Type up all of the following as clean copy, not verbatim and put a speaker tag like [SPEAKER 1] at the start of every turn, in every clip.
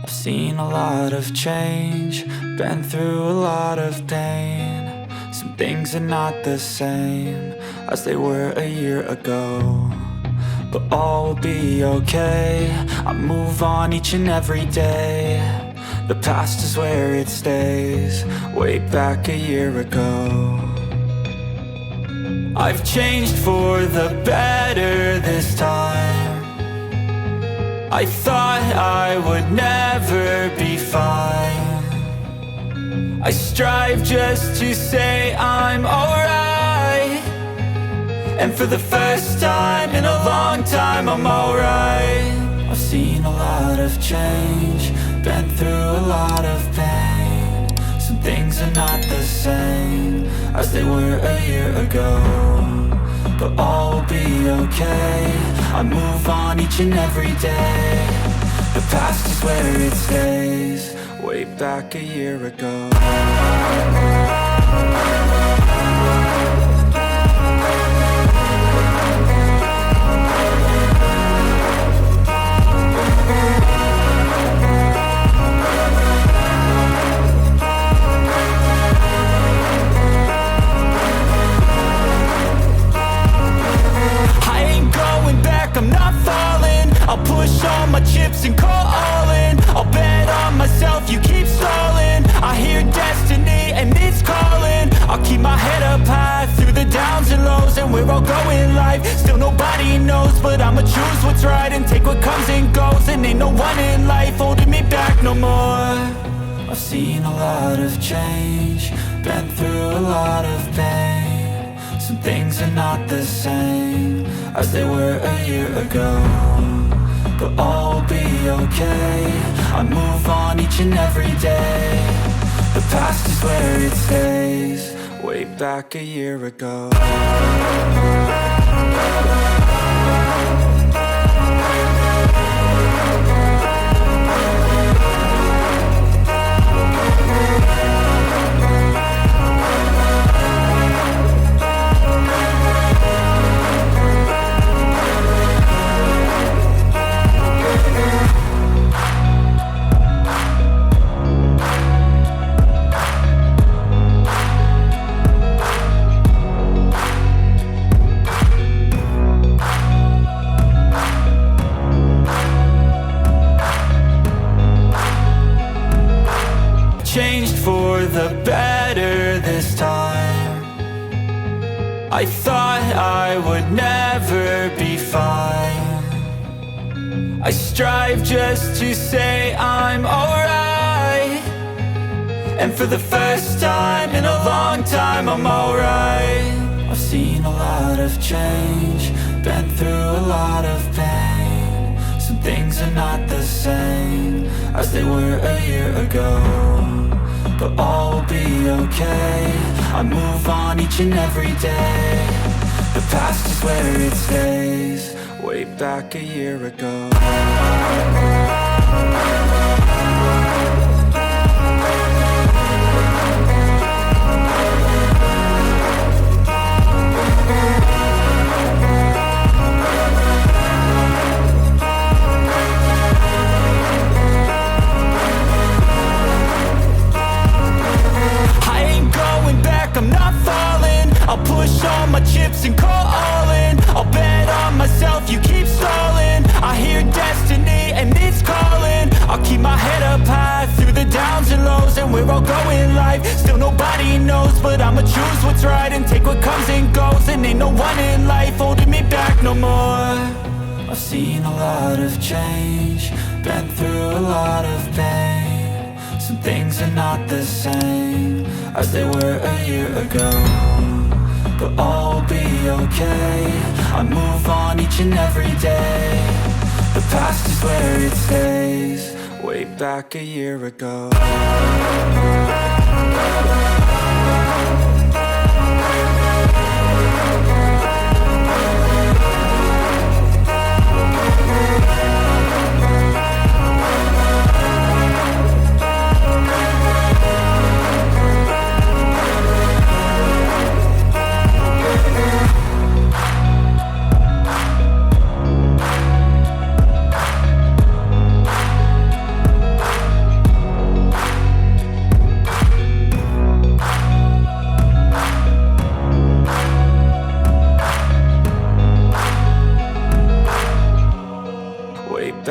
[SPEAKER 1] I've seen a lot of change, been through a lot of pain. Some things are not the same as they were a year ago, but all will be okay. I move on each and every day. The past is where it stays, way back a year ago. I've changed for the better this time. I thought I would never be fine. I strive just to say I'm alright, and for the first time in a long time I'm alright. I've seen a lot of change, been through a lot of pain. Some things are not the same as they were a year ago, but all will be okay. I move on each and every day. The past is where it stays, way back a year ago. I'm not falling, I'll push all my chips and call all in. I'll bet on myself, you keep stalling. I hear destiny and it's calling. I'll keep my head up high through the downs and lows, and we're all going life. Still nobody knows, but I'ma choose what's right and take what comes and goes. And ain't no one in life holding me back no more. I've seen a lot of change, been through a lot of pain. Some things are not the same as they were a year ago, but all will be okay. I move on each and every day. The past is where it stays, way back a year ago. Changed for the better this time. I thought I would never be fine. I strive just to say I'm alright, and for the first time in a long time I'm alright. I've seen a lot of change, been through a lot of pain. Some things are not the same as they were a year ago, but all will be okay. I move on each and every day. The past is where it stays, way back a year ago. I'm not falling, I'll push all my chips and call all in. I'll bet on myself, you keep stalling. I hear destiny and it's calling. I'll keep my head up high through the downs and lows, and we're all going life. Still nobody knows, but I'ma choose what's right and take what comes and goes. And ain't no one in life holding me back no more. I've seen a lot of change, been through a lot of pain. Some things are not the same as they were a year ago, but all will be okay. I move on each and every day. The past is where it stays, way back a year ago.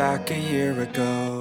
[SPEAKER 1] back a year ago.